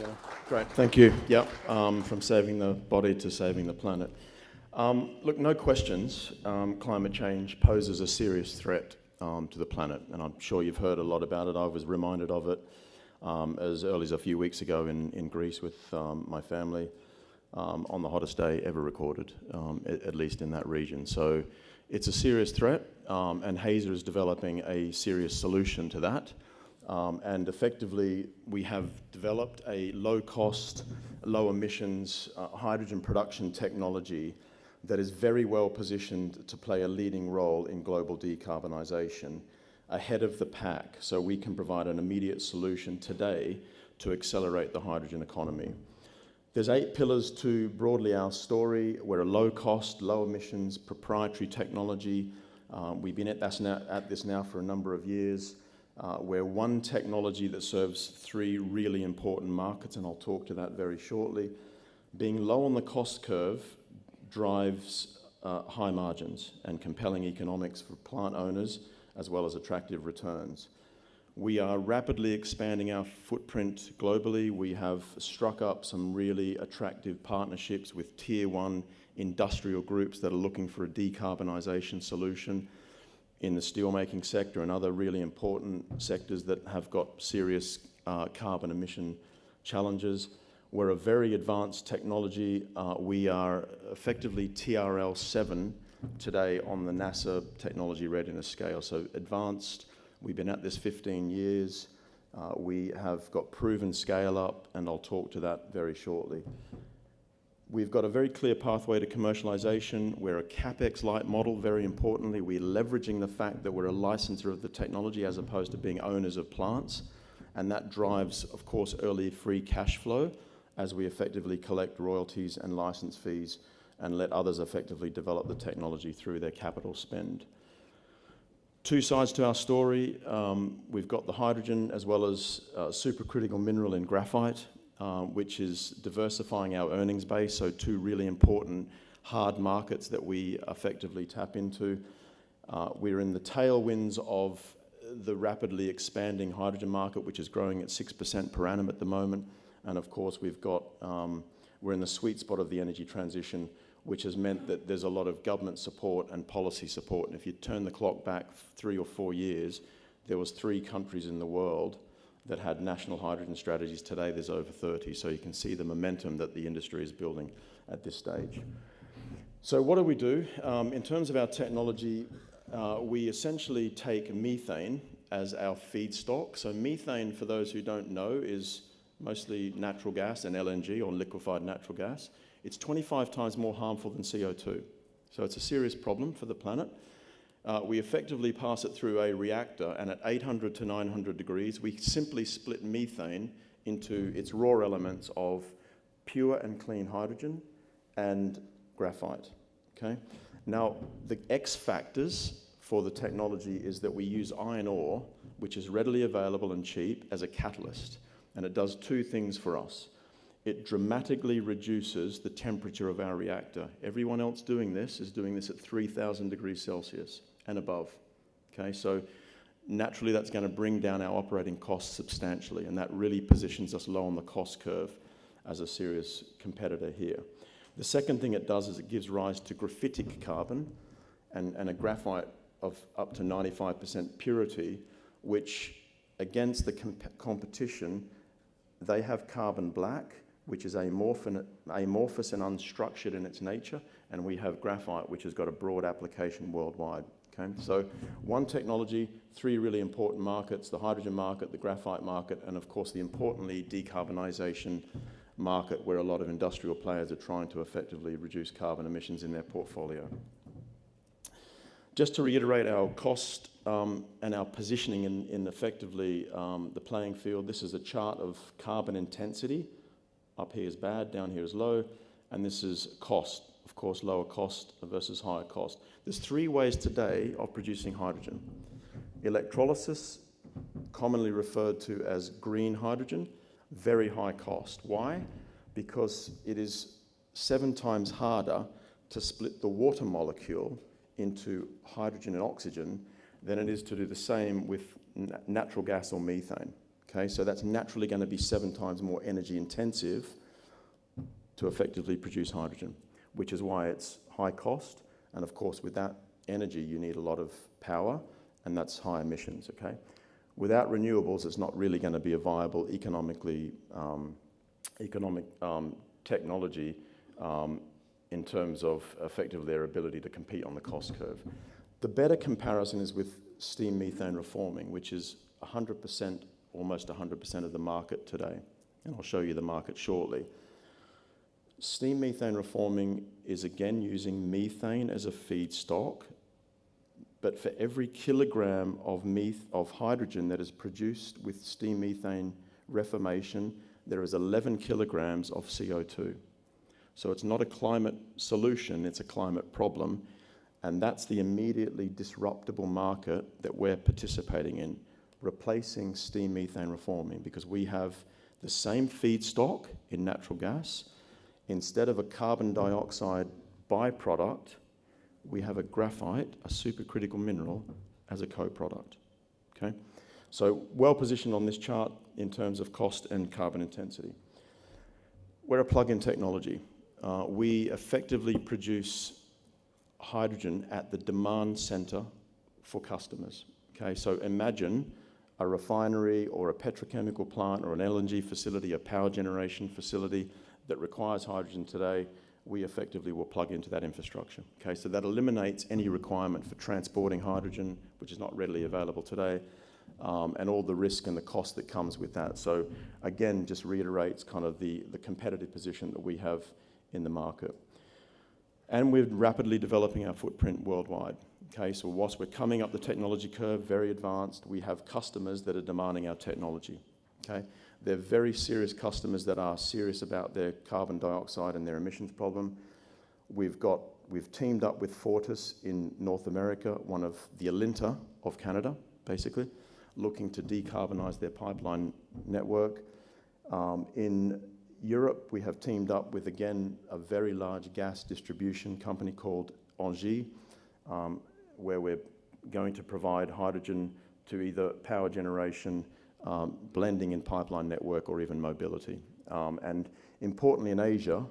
Thanks, great, thank you. Yep, from saving the body to saving the planet. Look, no questions, climate change poses a serious threat to the planet, and I'm sure you've heard a lot about it. I was reminded of it as early as a few weeks ago in Greece with my family on the hottest day ever recorded, at least in that region. So it's a serious threat, and Hazer is developing a serious solution to that. And effectively, we have developed a low-cost, low-emissions hydrogen production technology that is very well positioned to play a leading role in global decarbonisation ahead of the pack, so we can provide an immediate solution today to accelerate the hydrogen economy. There's 8 pillars to broadly our story. We're a low-cost, low-emissions proprietary technology. We've been at this now for a number of years. We're one technology that serves 3 really important markets, and I'll talk to that very shortly. Being low on the cost curve drives high margins and compelling economics for plant owners, as well as attractive returns. We are rapidly expanding our footprint globally. We have struck up some really attractive partnerships with Tier 1 industrial groups that are looking for a decarbonisation solution in the steelmaking sector and other really important sectors that have got serious carbon emission challenges. We're a very advanced technology. We are effectively TRL 7 today on the NASA technology readiness scale, so advanced. We've been at this 15 years. We have got proven scale up, and I'll talk to that very shortly. We've got a very clear pathway to commercialization. We're a CapEx light model, very importantly. We're leveraging the fact that we're a licensor of the technology as opposed to being owners of plants. And that drives, of course, early free cash flow as we effectively collect royalties and license fees and let others effectively develop the technology through their capital spend. 2 sides to our story. We've got the hydrogen as well as supercritical mineral in graphite, which is diversifying our earnings base, so 2 really important hard markets that we effectively tap into. We're in the tailwinds of the rapidly expanding hydrogen market, which is growing at 6% per annum at the moment, and of course we're in the sweet spot of the energy transition, which has meant that there's a lot of government support and policy support. And if you turn the clock back 3 or 4 years, there was 3 countries in the world that had national hydrogen strategies. Today there's over 30, so you can see the momentum that the industry is building at this stage. So what do we do? In terms of our technology, we essentially take methane as our feedstock. So methane, for those who don't know, is mostly natural gas and LNG, or liquefied natural gas. It's 25 times more harmful than CO2. So it's a serious problem for the planet. We effectively pass it through a reactor, and at 800 to 900 degrees, we simply split methane into its raw elements of pure and clean hydrogen and graphite, okay? Now, the X factors for the technology is that we use iron ore, which is readily available and cheap, as a catalyst, and it does 2 things for us. It dramatically reduces the temperature of our reactor. Everyone else doing this is doing this at 3,000 degrees Celsius and above, okay? So naturally that's going to bring down our operating costs substantially, and that really positions us low on the cost curve as a serious competitor here. The second thing it does is it gives rise to graphitic carbon and a graphite of up to 95% purity, which against the competition, they have carbon black, which is amorphous and unstructured in its nature, and we have graphite, which has got a broad application worldwide. Okay? So one technology, 3 really important markets: the hydrogen market, the graphite market, and of course the importantly decarbonisation market, where a lot of industrial players are trying to effectively reduce carbon emissions in their portfolio. Just to reiterate our cost and our positioning in effectively the playing field, this is a chart of carbon intensity. Up here is bad, down here is low, and this is cost. Of course, lower cost versus higher cost. There's 3 ways today of producing hydrogen. Electrolysis, commonly referred to as green hydrogen, very high cost. Why? Because it is 7 times harder to split the water molecule into hydrogen and oxygen than it is to do the same with natural gas or methane. Okay, so that's naturally going to be 7 times more energy intensive to effectively produce hydrogen, which is why it's high cost. And of course, with that energy, you need a lot of power, and that's high emissions, okay? Without renewables, it's not really going to be a viable economic technology in terms of effectively their ability to compete on the cost curve. The better comparison is with steam methane reforming, which is 100%, almost 100% of the market today. And I'll show you the market shortly. Steam methane reforming is again using methane as a feedstock, but for every kilogram of hydrogen that is produced with steam methane reformation, there is 11 kilograms of CO2. So it's not a climate solution, it's a climate problem, and that's the immediately disruptable market that we're participating in, replacing steam methane reforming, because we have the same feedstock in natural gas. Instead of a carbon dioxide byproduct, we have a graphite, a supercritical mineral, as a co-product, okay? So well positioned on this chart in terms of cost and carbon intensity. We're a plug-in technology. We effectively produce hydrogen at the demand center for customers, okay? So imagine a refinery or a petrochemical plant or an LNG facility, a power generation facility that requires hydrogen today. We effectively will plug into that infrastructure, okay? So that eliminates any requirement for transporting hydrogen, which is not readily available today, and all the risk and the cost that comes with that. So again, just reiterates kind of the competitive position that we have in the market. And we're rapidly developing our footprint worldwide, okay? So whilst we're coming up the technology curve, very advanced, we have customers that are demanding our technology, okay? They're very serious customers that are serious about their carbon dioxide and their emissions problem. We've teamed up with Fortis in North America, one of the Alinta of Canada, basically, looking to decarbonize their pipeline network. In Europe, we have teamed up with, again, a very large gas distribution company called Engie, where we're going to provide hydrogen to either power generation, blending in pipeline network, or even mobility. And importantly, in Asia,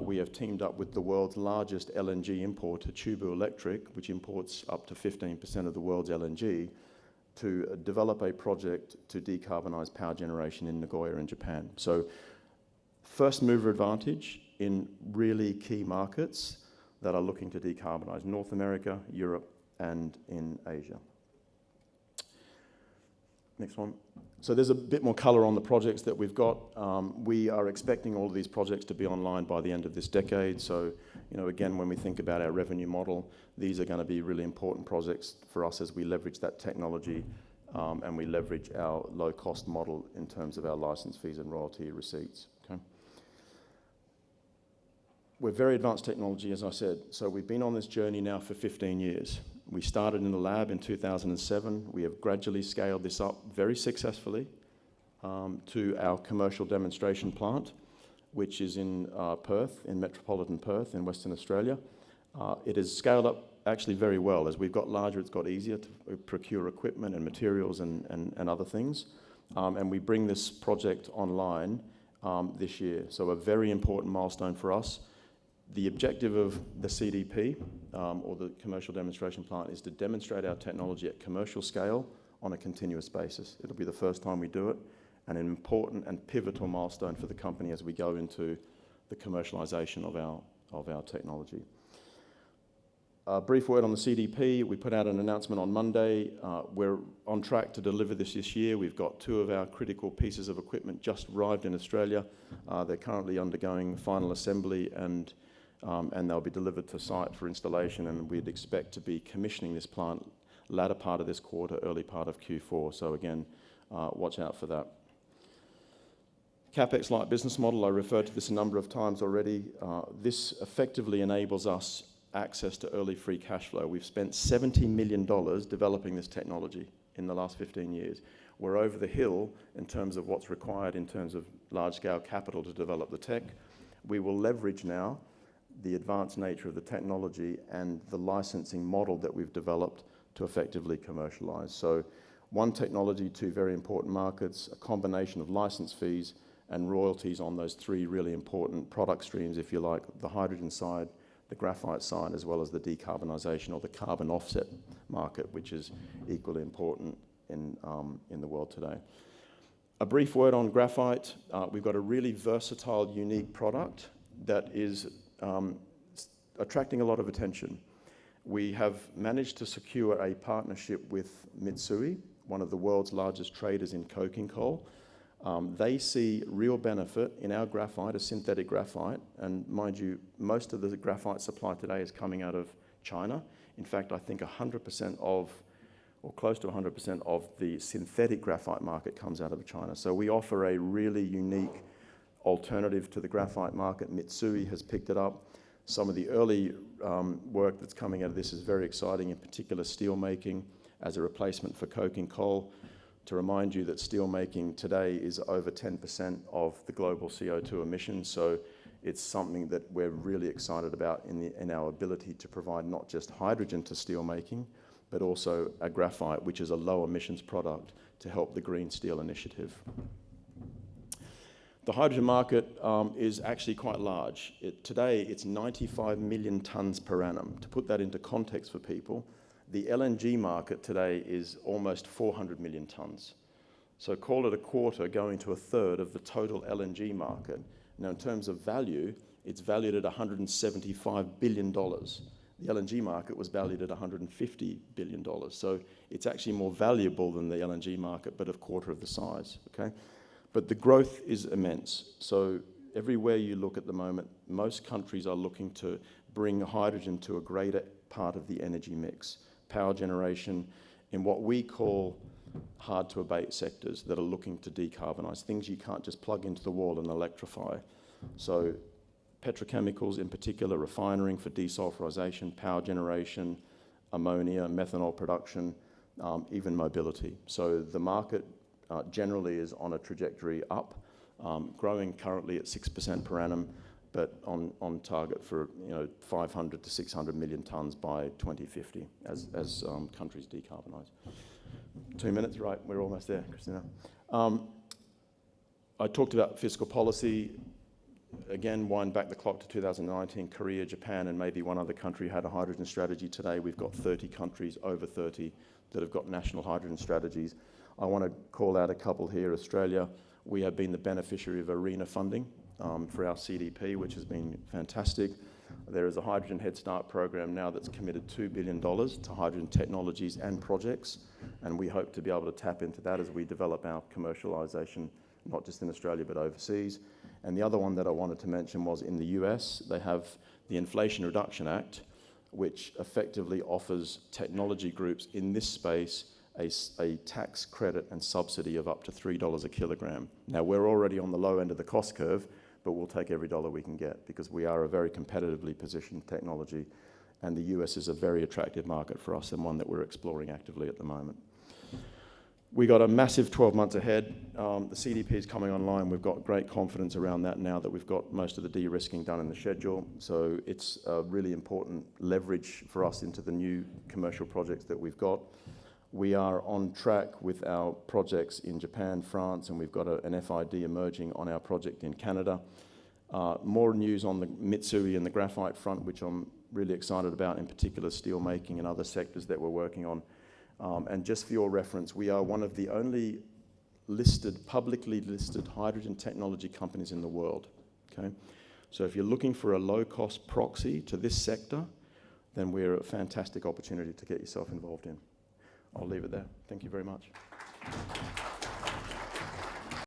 we have teamed up with the world's largest LNG importer, Chubu Electric, which imports up to 15% of the world's LNG, to develop a project to decarbonize power generation in Nagoya in Japan. So first mover advantage in really key markets that are looking to decarbonize: North America, Europe, and in Asia. Next one. So there's a bit more color on the projects that we've got. We are expecting all of these projects to be online by the end of this decade. So, you know, again, when we think about our revenue model, these are going to be really important projects for us as we leverage that technology, and we leverage our low-cost model in terms of our license fees and royalty receipts, okay? We're very advanced technology, as I said. So we've been on this journey now for 15 years. We started in the lab in 2007. We have gradually scaled this up very successfully to our commercial demonstration plant, which is in Perth, in metropolitan Perth in Western Australia. It has scaled up actually very well. As we've got larger, it's got easier to procure equipment and materials and other things. And we bring this project online this year. So a very important milestone for us. The objective of the CDP, or the commercial demonstration plant, is to demonstrate our technology at commercial scale on a continuous basis. It'll be the first time we do it, and an important and pivotal milestone for the company as we go into the commercialization of our technology. A brief word on the CDP. We put out an announcement on Monday. We're on track to deliver this year. We've got 2 of our critical pieces of equipment just arrived in Australia. They're currently undergoing final assembly, and they'll be delivered to site for installation, and we'd expect to be commissioning this plant latter part of this quarter, early part of Q4. So again, watch out for that. CapEx-light business model, I referred to this a number of times already. This effectively enables us access to early free cash flow. We've spent $70 million developing this technology in the last 15 years. We're over the hill in terms of what's required in terms of large-scale capital to develop the tech. We will leverage now the advanced nature of the technology and the licensing model that we've developed to effectively commercialize. So One technology, two very important markets, a combination of license fees and royalties on those three really important product streams, if you like, the hydrogen side, the graphite side, as well as the decarbonisation or the carbon offset market, which is equally important in the world today. A brief word on graphite. We've got a really versatile, unique product that is attracting a lot of attention. We have managed to secure a partnership with Mitsui, one of the world's largest traders in coking coal. They see real benefit in our graphite, a synthetic graphite, and mind you, most of the graphite supply today is coming out of China. In fact, I think 100% of, or close to 100% of the synthetic graphite market comes out of China. So we offer a really unique alternative to the graphite market. Mitsui has picked it up. Some of the early work that's coming out of this is very exciting, in particular steel making as a replacement for coking coal. To remind you that steel making today is over 10% of the global CO2 emissions, so it's something that we're really excited about in our ability to provide not just hydrogen to steel making, but also a graphite, which is a low emissions product to help the Green Steel Initiative. The hydrogen market is actually quite large. Today, it's 95 million tonnes per annum. To put that into context for people, the LNG market today is almost 400 million tonnes. So call it a quarter going to a third of the total LNG market. Now, in terms of value, it's valued at $175 billion. The LNG market was valued at $150 billion. So it's actually more valuable than the LNG market, but a quarter of the size, okay? But the growth is immense. So everywhere you look at the moment, most countries are looking to bring hydrogen to a greater part of the energy mix. Power generation in what we call hard to abate sectors that are looking to decarbonise, things you can't just plug into the wall and electrify. So petrochemicals in particular, refining for desulfurization, power generation, ammonia, methanol production, even mobility. So the market generally is on a trajectory up, growing currently at 6% per annum, but on target for 500 to 600 million tonnes by 2050 as countries decarbonise. 2 minutes, right? We're almost there, Christina. I talked about fiscal policy. Again, wind back the clock to 2019, Korea, Japan, and maybe one other country had a hydrogen strategy. Today, we've got 30 countries, over 30, that have got national hydrogen strategies. I want to call out a couple here. Australia, we have been the beneficiary of ARENA funding for our CDP, which has been fantastic. There is a Hydrogen Head Start program now that's committed $2 billion to hydrogen technologies and projects, and we hope to be able to tap into that as we develop our commercialisation, not just in Australia, but overseas. And the other one that I wanted to mention was in the US, they have the Inflation Reduction Act, which effectively offers technology groups in this space a tax credit and subsidy of up to $3 a kilogram. Now, we're already on the low end of the cost curve, but we'll take every dollar we can get because we are a very competitively positioned technology, and the US is a very attractive market for us and one that we're exploring actively at the moment. We got a massive 12 months ahead. The CDP is coming online. We've got great confidence around that now that we've got most of the de-risking done in the schedule. So it's a really important leverage for us into the new commercial projects that we've got. We are on track with our projects in Japan, France, and we've got an FID emerging on our project in Canada. More news on the Mitsui and the graphite front, which I'm really excited about, in particular steel making and other sectors that we're working on. And just for your reference, we are one of the only publicly listed hydrogen technology companies in the world, okay? So if you're looking for a low-cost proxy to this sector, then we're a fantastic opportunity to get yourself involved in. I'll leave it there. Thank you very much.